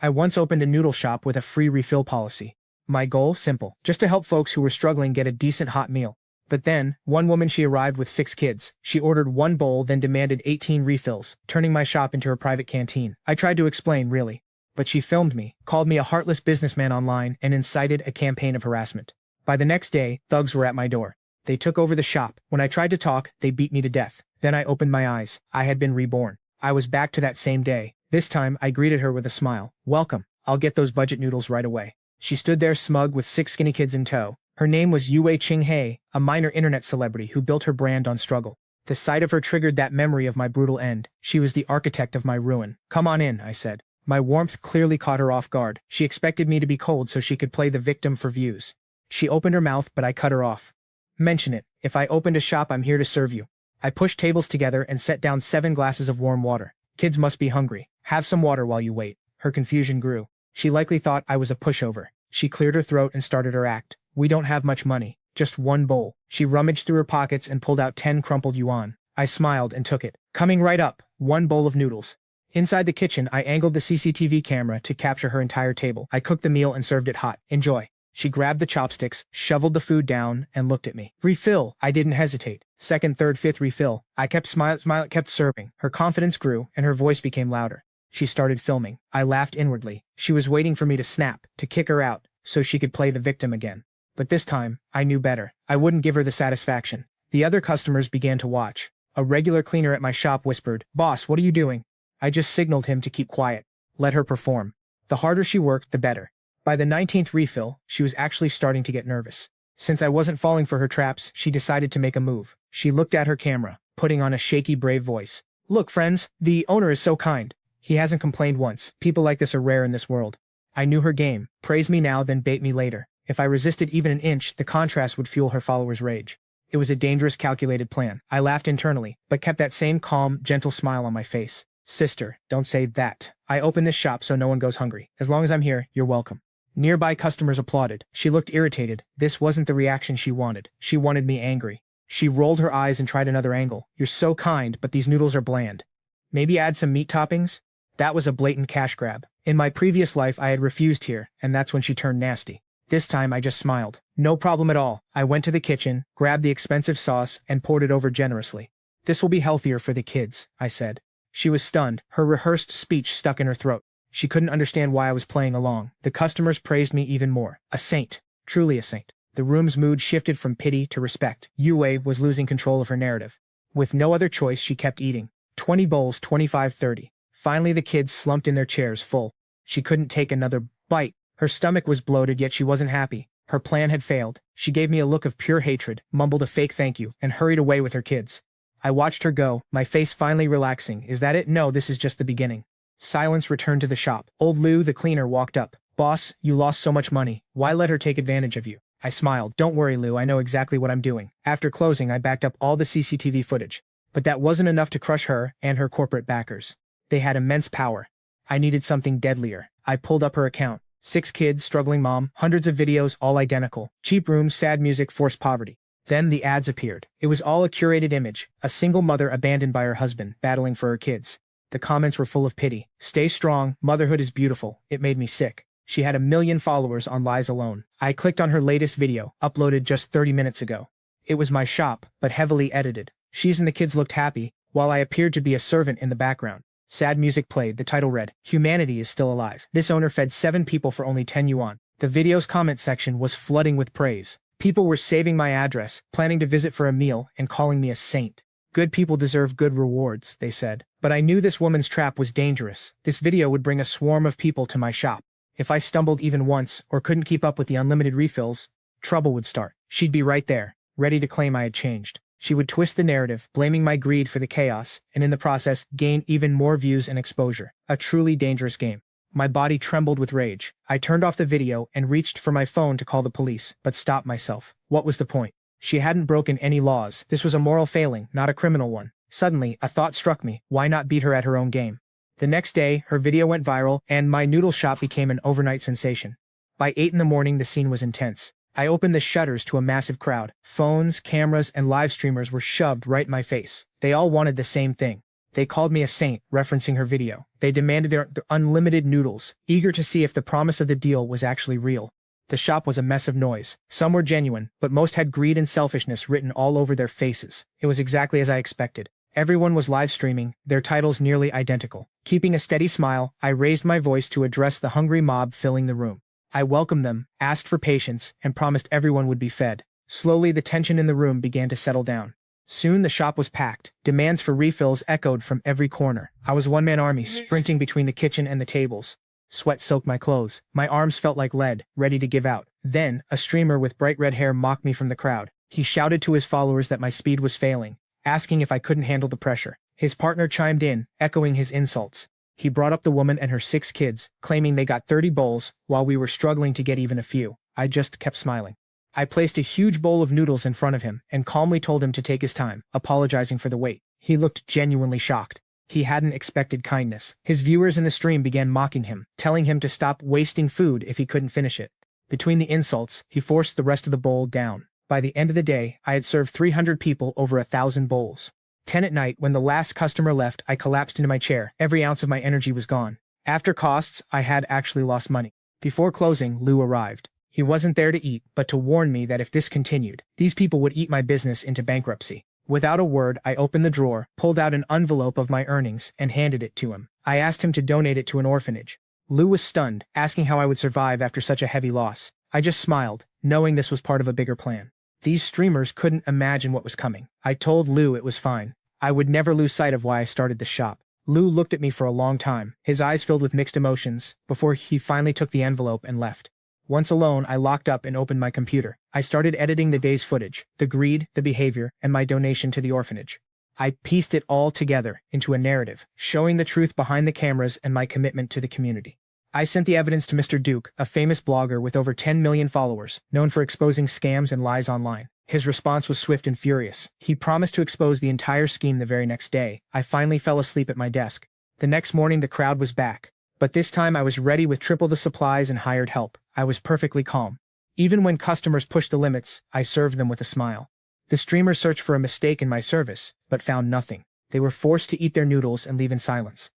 I once opened a noodle shop with a free refill policy. My goal, simple, just to help folks who were struggling get a decent hot meal. But then, one woman she arrived with 6 kids. She ordered 1 bowl then demanded 18 refills, turning my shop into her private canteen. I tried to explain, really. But she filmed me, called me a heartless businessman online, and incited a campaign of harassment. By the next day, thugs were at my door. They took over the shop. When I tried to talk, they beat me to death. Then I opened my eyes. I had been reborn. I was back to that same day. This time, I greeted her with a smile. Welcome. I'll get those budget noodles right away. She stood there smug with 6 skinny kids in tow. Her name was Yue Qinghe, a minor internet celebrity who built her brand on struggle. The sight of her triggered that memory of my brutal end. She was the architect of my ruin. Come on in, I said. My warmth clearly caught her off guard. She expected me to be cold so she could play the victim for views. She opened her mouth, but I cut her off. Mention it. If I opened a shop, I'm here to serve you. I pushed tables together and set down 7 glasses of warm water. Kids must be hungry. Have some water while you wait. Her confusion grew. She likely thought I was a pushover. She cleared her throat and started her act. We don't have much money. Just 1 bowl. She rummaged through her pockets and pulled out 10 crumpled yuan. I smiled and took it. Coming right up, 1 bowl of noodles. Inside the kitchen, I angled the CCTV camera to capture her entire table. I cooked the meal and served it hot. Enjoy. She grabbed the chopsticks, shoveled the food down, and looked at me. Refill. I didn't hesitate. 2nd, 3rd, 5th refill. I kept smiling, kept serving. Her confidence grew, and her voice became louder. She started filming. I laughed inwardly. She was waiting for me to snap, to kick her out, so she could play the victim again. But this time, I knew better. I wouldn't give her the satisfaction. The other customers began to watch. A regular cleaner at my shop whispered, "Boss, what are you doing?" I just signaled him to keep quiet. Let her perform. The harder she worked, the better. By the 19th refill, she was actually starting to get nervous. Since I wasn't falling for her traps, she decided to make a move. She looked at her camera, putting on a shaky, brave voice. "Look, friends, the owner is so kind. He hasn't complained once. People like this are rare in this world." I knew her game. Praise me now, then bait me later. If I resisted even an inch, the contrast would fuel her followers' rage. It was a dangerous, calculated plan. I laughed internally, but kept that same calm, gentle smile on my face. Sister, don't say that. I opened this shop so no one goes hungry. As long as I'm here, you're welcome. Nearby customers applauded. She looked irritated. This wasn't the reaction she wanted. She wanted me angry. She rolled her eyes and tried another angle. You're so kind, but these noodles are bland. Maybe add some meat toppings? That was a blatant cash grab. In my previous life, I had refused here, and that's when she turned nasty. This time, I just smiled. No problem at all. I went to the kitchen, grabbed the expensive sauce, and poured it over generously. This will be healthier for the kids, I said. She was stunned. Her rehearsed speech stuck in her throat. She couldn't understand why I was playing along. The customers praised me even more. A saint. Truly a saint. The room's mood shifted from pity to respect. Yue was losing control of her narrative. With no other choice, she kept eating. 20 bowls, 25-30. Finally, the kids slumped in their chairs, full. She couldn't take another bite. Her stomach was bloated, yet she wasn't happy. Her plan had failed. She gave me a look of pure hatred, mumbled a fake thank you, and hurried away with her kids. I watched her go, my face finally relaxing. Is that it? No, this is just the beginning. Silence returned to the shop. Old Lou, the cleaner, walked up. Boss, you lost so much money. Why let her take advantage of you? I smiled. Don't worry, Lou, I know exactly what I'm doing. After closing, I backed up all the CCTV footage. But that wasn't enough to crush her and her corporate backers. They had immense power. I needed something deadlier. I pulled up her account. 6 kids, struggling mom, hundreds of videos, all identical. Cheap rooms, sad music, forced poverty. Then the ads appeared. It was all a curated image. A single mother abandoned by her husband, battling for her kids. The comments were full of pity. Stay strong, motherhood is beautiful. It made me sick. She had 1 million followers on lies alone. I clicked on her latest video, uploaded just 30 minutes ago. It was my shop, but heavily edited. She and the kids looked happy, while I appeared to be a servant in the background. Sad music played. The title read, "Humanity is still alive." This owner fed 7 people for only 10 yuan. The video's comment section was flooding with praise. People were saving my address, planning to visit for a meal, and calling me a saint. Good people deserve good rewards, they said. But I knew this woman's trap was dangerous. This video would bring a swarm of people to my shop. If I stumbled even once, or couldn't keep up with the unlimited refills, trouble would start. She'd be right there, ready to claim I had changed. She would twist the narrative, blaming my greed for the chaos, and in the process, gain even more views and exposure. A truly dangerous game. My body trembled with rage. I turned off the video and reached for my phone to call the police, but stopped myself. What was the point? She hadn't broken any laws. This was a moral failing, not a criminal one. Suddenly, a thought struck me. Why not beat her at her own game? The next day, her video went viral, and my noodle shop became an overnight sensation. By 8 in the morning, the scene was intense. I opened the shutters to a massive crowd. Phones, cameras, and live streamers were shoved right in my face. They all wanted the same thing. They called me a saint, referencing her video. They demanded their unlimited noodles, eager to see if the promise of the deal was actually real. The shop was a mess of noise. Some were genuine, but most had greed and selfishness written all over their faces. It was exactly as I expected. Everyone was live streaming, their titles nearly identical. Keeping a steady smile, I raised my voice to address the hungry mob filling the room. I welcomed them, asked for patience, and promised everyone would be fed. Slowly, the tension in the room began to settle down. Soon the shop was packed. Demands for refills echoed from every corner. I was one-man army, sprinting between the kitchen and the tables. Sweat soaked my clothes. My arms felt like lead, ready to give out. Then, a streamer with bright red hair mocked me from the crowd. He shouted to his followers that my speed was failing, asking if I couldn't handle the pressure. His partner chimed in, echoing his insults. He brought up the woman and her 6 kids, claiming they got 30 bowls, while we were struggling to get even a few. I just kept smiling. I placed a huge bowl of noodles in front of him and calmly told him to take his time, apologizing for the wait. He looked genuinely shocked. He hadn't expected kindness. His viewers in the stream began mocking him, telling him to stop wasting food if he couldn't finish it. Between the insults, he forced the rest of the bowl down. By the end of the day, I had served 300 people over 1,000 bowls. 10 at night, when the last customer left, I collapsed into my chair. Every ounce of my energy was gone. After costs, I had actually lost money. Before closing, Lou arrived. He wasn't there to eat, but to warn me that if this continued, these people would eat my business into bankruptcy. Without a word, I opened the drawer, pulled out an envelope of my earnings, and handed it to him. I asked him to donate it to an orphanage. Lou was stunned, asking how I would survive after such a heavy loss. I just smiled, knowing this was part of a bigger plan. These streamers couldn't imagine what was coming. I told Lou it was fine. I would never lose sight of why I started the shop. Lou looked at me for a long time, his eyes filled with mixed emotions, before he finally took the envelope and left. Once alone, I locked up and opened my computer. I started editing the day's footage, the greed, the behavior, and my donation to the orphanage. I pieced it all together into a narrative, showing the truth behind the cameras and my commitment to the community. I sent the evidence to Mr. Duke, a famous blogger with over 10 million followers, known for exposing scams and lies online. His response was swift and furious. He promised to expose the entire scheme the very next day. I finally fell asleep at my desk. The next morning, the crowd was back. But this time I was ready with triple the supplies and hired help. I was perfectly calm. Even when customers pushed the limits, I served them with a smile. The streamers searched for a mistake in my service, but found nothing. They were forced to eat their noodles and leave in silence.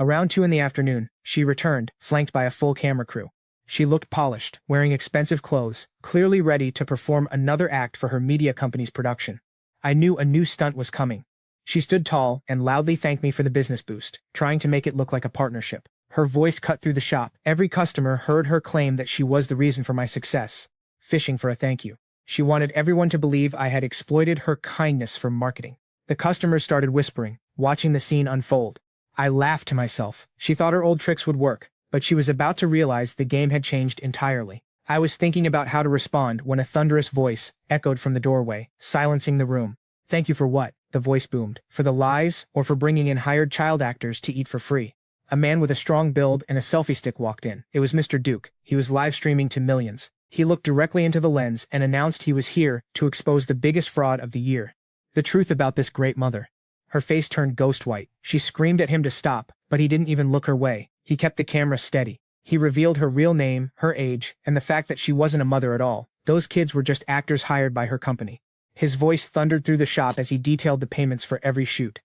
Around 2 in the afternoon, she returned, flanked by a full camera crew. She looked polished, wearing expensive clothes, clearly ready to perform another act for her media company's production. I knew a new stunt was coming. She stood tall and loudly thanked me for the business boost, trying to make it look like a partnership. Her voice cut through the shop. Every customer heard her claim that she was the reason for my success, fishing for a thank you. She wanted everyone to believe I had exploited her kindness for marketing. The customers started whispering, watching the scene unfold. I laughed to myself. She thought her old tricks would work, but she was about to realize the game had changed entirely. I was thinking about how to respond when a thunderous voice echoed from the doorway, silencing the room. Thank you for what? The voice boomed. For the lies, or for bringing in hired child actors to eat for free? A man with a strong build and a selfie stick walked in. It was Mr. Duke. He was live streaming to millions. He looked directly into the lens and announced he was here to expose the biggest fraud of the year. The truth about this great mother. Her face turned ghost white. She screamed at him to stop, but he didn't even look her way. He kept the camera steady. He revealed her real name, her age, and the fact that she wasn't a mother at all. Those kids were just actors hired by her company. His voice thundered through the shop as he detailed the payments for every shoot.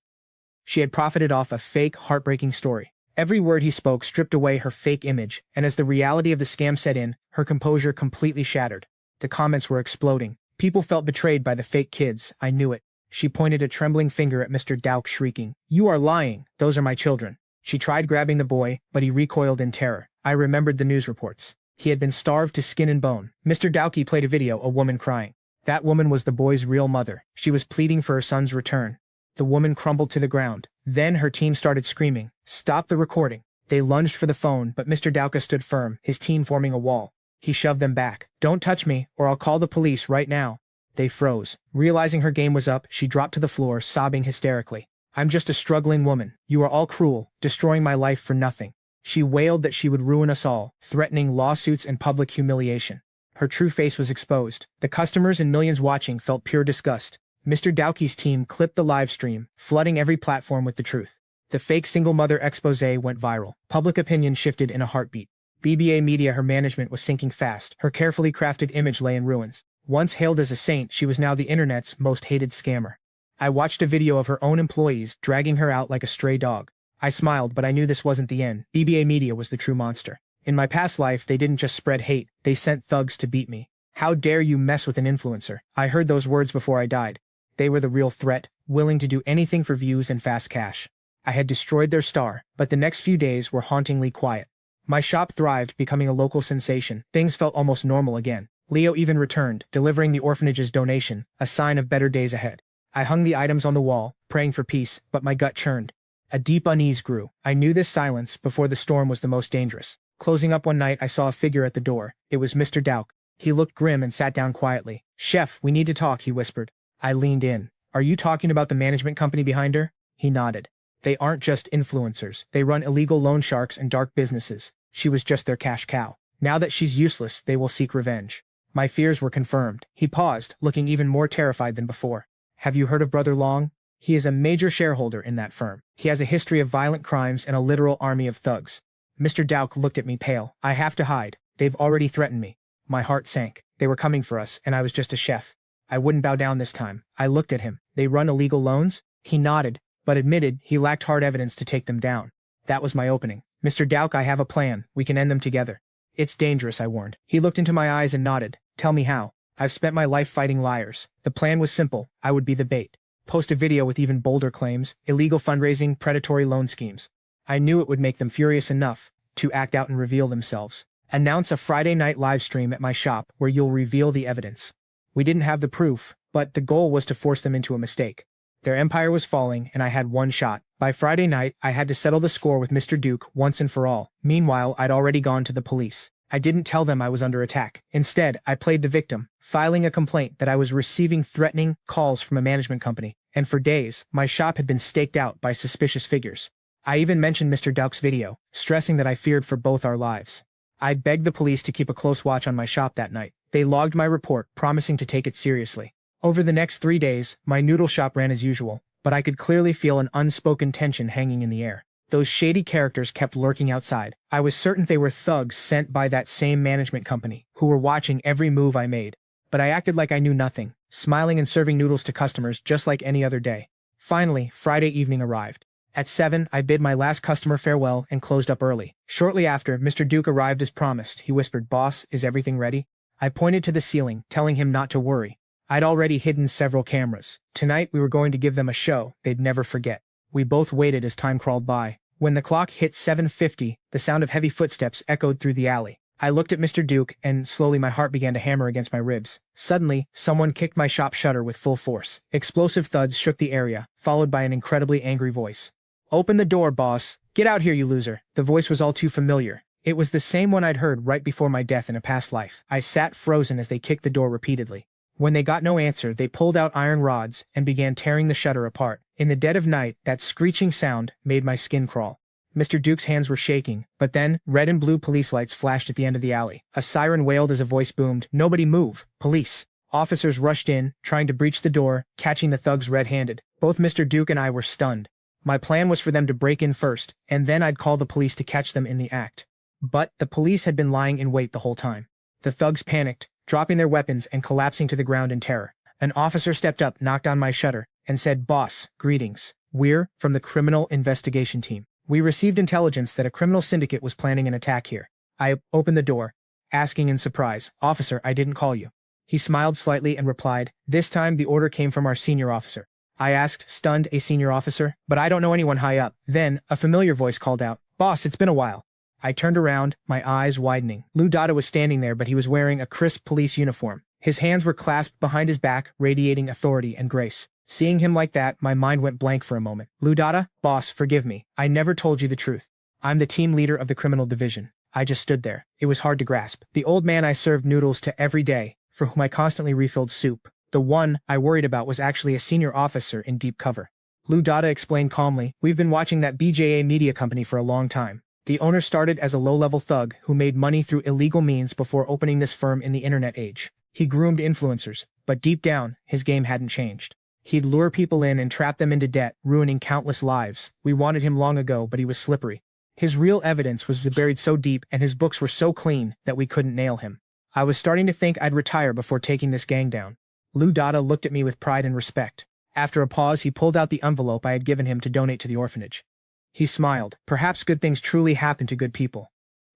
She had profited off a fake, heartbreaking story. Every word he spoke stripped away her fake image, and as the reality of the scam set in, her composure completely shattered. The comments were exploding. People felt betrayed by the fake kids. I knew it. She pointed a trembling finger at Mr. Duke, shrieking, "You are lying. Those are my children." She tried grabbing the boy, but he recoiled in terror. I remembered the news reports. He had been starved to skin and bone. Mr. Duke played a video, a woman crying. That woman was the boy's real mother. She was pleading for her son's return. The woman crumbled to the ground. Then her team started screaming, "Stop the recording." They lunged for the phone, but Mr. Duke stood firm, his team forming a wall. He shoved them back. "Don't touch me, or I'll call the police right now." They froze. Realizing her game was up, she dropped to the floor, sobbing hysterically. "I'm just a struggling woman. You are all cruel, destroying my life for nothing." She wailed that she would ruin us all, threatening lawsuits and public humiliation. Her true face was exposed. The customers and millions watching felt pure disgust. Mr. Duke's team clipped the live stream, flooding every platform with the truth. The fake single mother expose went viral. Public opinion shifted in a heartbeat. BBA Media, her management, was sinking fast. Her carefully crafted image lay in ruins. Once hailed as a saint, she was now the internet's most hated scammer. I watched a video of her own employees dragging her out like a stray dog. I smiled, but I knew this wasn't the end. BBA Media was the true monster. In my past life, they didn't just spread hate, they sent thugs to beat me. How dare you mess with an influencer? I heard those words before I died. They were the real threat, willing to do anything for views and fast cash. I had destroyed their star, but the next few days were hauntingly quiet. My shop thrived, becoming a local sensation. Things felt almost normal again. Leo even returned, delivering the orphanage's donation, a sign of better days ahead. I hung the items on the wall, praying for peace, but my gut churned. A deep unease grew. I knew this silence before the storm was the most dangerous. Closing up one night, I saw a figure at the door. It was Mr. Dauk. He looked grim and sat down quietly. "Chef, we need to talk," he whispered. I leaned in. "Are you talking about the management company behind her?" He nodded. "They aren't just influencers. They run illegal loan sharks and dark businesses. She was just their cash cow. Now that she's useless, they will seek revenge." My fears were confirmed. He paused, looking even more terrified than before. "Have you heard of Brother Long? He is a major shareholder in that firm. He has a history of violent crimes and a literal army of thugs." Mr. Dauk looked at me pale. "I have to hide. They've already threatened me." My heart sank. They were coming for us, and I was just a chef. I wouldn't bow down this time. I looked at him. "They run illegal loans?" He nodded, but admitted he lacked hard evidence to take them down. That was my opening. "Mr. Dauk, I have a plan. We can end them together." "It's dangerous," I warned. He looked into my eyes and nodded. "Tell me how." "I've spent my life fighting liars. The plan was simple. I would be the bait. Post a video with even bolder claims, illegal fundraising, predatory loan schemes. I knew it would make them furious enough to act out and reveal themselves. Announce a Friday night live stream at my shop where you'll reveal the evidence. We didn't have the proof, but the goal was to force them into a mistake. Their empire was falling, and I had one shot. By Friday night, I had to settle the score with Mr. Duke once and for all. Meanwhile, I'd already gone to the police. I didn't tell them I was under attack. Instead, I played the victim, filing a complaint that I was receiving threatening calls from a management company. And for days, my shop had been staked out by suspicious figures. I even mentioned Mr. Dauk's video, stressing that I feared for both our lives. I begged the police to keep a close watch on my shop that night. They logged my report, promising to take it seriously. Over the next 3 days, my noodle shop ran as usual, but I could clearly feel an unspoken tension hanging in the air. Those shady characters kept lurking outside. I was certain they were thugs sent by that same management company, who were watching every move I made. But I acted like I knew nothing, smiling and serving noodles to customers just like any other day. Finally, Friday evening arrived. At 7, I bid my last customer farewell and closed up early. Shortly after, Mr. Duke arrived as promised. He whispered, "Boss, is everything ready?" I pointed to the ceiling, telling him not to worry. I'd already hidden several cameras. Tonight we were going to give them a show they'd never forget. We both waited as time crawled by. When the clock hit 7:50, the sound of heavy footsteps echoed through the alley. I looked at Mr. Duke, and slowly my heart began to hammer against my ribs. Suddenly, someone kicked my shop shutter with full force. Explosive thuds shook the area, followed by an incredibly angry voice. "Open the door, boss. Get out here, you loser." The voice was all too familiar. It was the same one I'd heard right before my death in a past life. I sat frozen as they kicked the door repeatedly. When they got no answer, they pulled out iron rods and began tearing the shutter apart. In the dead of night, that screeching sound made my skin crawl. Mr. Duke's hands were shaking, but then, red and blue police lights flashed at the end of the alley. A siren wailed as a voice boomed, "Nobody move! Police!" Officers rushed in, trying to breach the door, catching the thugs red-handed. Both Mr. Duke and I were stunned. My plan was for them to break in first, and then I'd call the police to catch them in the act. But the police had been lying in wait the whole time. The thugs panicked, dropping their weapons and collapsing to the ground in terror. An officer stepped up, knocked on my shutter, and said, "Boss, greetings. We're from the Criminal Investigation Team. We received intelligence that a criminal syndicate was planning an attack here." I opened the door, asking in surprise, "Officer, I didn't call you." He smiled slightly and replied, "This time the order came from our senior officer." I asked, stunned, "A senior officer? But I don't know anyone high up." Then, a familiar voice called out, "Boss, it's been a while." I turned around, my eyes widening. Lou Dada was standing there, but he was wearing a crisp police uniform. His hands were clasped behind his back, radiating authority and grace. Seeing him like that, my mind went blank for a moment. "Lou Dada? Boss, forgive me. I never told you the truth. I'm the team leader of the criminal division." I just stood there. It was hard to grasp. The old man I served noodles to every day, for whom I constantly refilled soup. The one I worried about was actually a senior officer in deep cover. Lou Dada explained calmly, "We've been watching that BJA media company for a long time. The owner started as a low-level thug who made money through illegal means before opening this firm in the internet age. He groomed influencers, but deep down, his game hadn't changed. He'd lure people in and trap them into debt, ruining countless lives. We wanted him long ago, but he was slippery. His real evidence was buried so deep and his books were so clean that we couldn't nail him. I was starting to think I'd retire before taking this gang down." Lou Dada looked at me with pride and respect. After a pause, he pulled out the envelope I had given him to donate to the orphanage. He smiled. Perhaps good things truly happen to good people.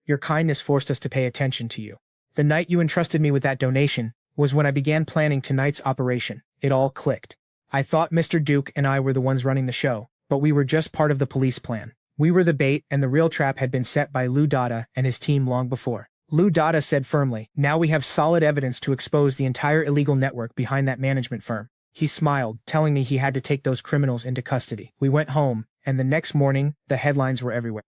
Your kindness forced us to pay attention to you. The night you entrusted me with that donation was when I began planning tonight's operation. It all clicked. I thought Mr. Duke and I were the ones running the show, but we were just part of the police plan. We were the bait, and the real trap had been set by Lou Dada and his team long before. Lou Dada said firmly, "Now we have solid evidence to expose the entire illegal network behind that management firm." He smiled, telling me he had to take those criminals into custody. We went home, and the next morning, the headlines were everywhere.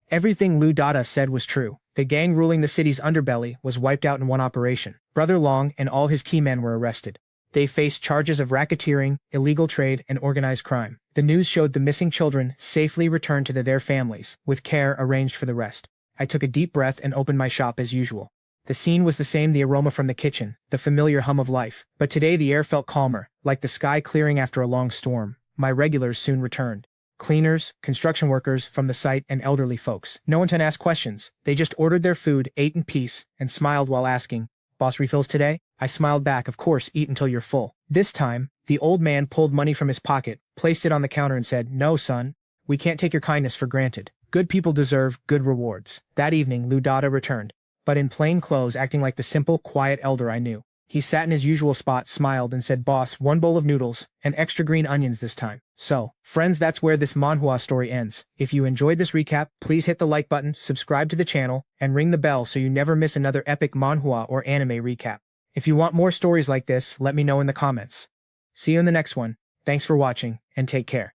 Everything Lou Dada said was true. The gang ruling the city's underbelly was wiped out in one operation. Brother Long and all his key men were arrested. They faced charges of racketeering, illegal trade, and organized crime. The news showed the missing children safely returned to their families, with care arranged for the rest. I took a deep breath and opened my shop as usual. The scene was the same, the aroma from the kitchen, the familiar hum of life. But today the air felt calmer, like the sky clearing after a long storm. My regulars soon returned. Cleaners, construction workers from the site, and elderly folks. No one to ask questions. They just ordered their food, ate in peace, and smiled while asking, "Boss, refills today?" I smiled back, "Of course, eat until you're full." This time, the old man pulled money from his pocket, placed it on the counter and said, "No, son, we can't take your kindness for granted. Good people deserve good rewards." That evening, Lou Dada returned, but in plain clothes, acting like the simple, quiet elder I knew. He sat in his usual spot, smiled, and said, "Boss, one bowl of noodles, and extra green onions this time." So, friends, that's where this manhwa story ends. If you enjoyed this recap, please hit the like button, subscribe to the channel, and ring the bell so you never miss another epic manhwa or anime recap. If you want more stories like this, let me know in the comments. See you in the next one. Thanks for watching, and take care.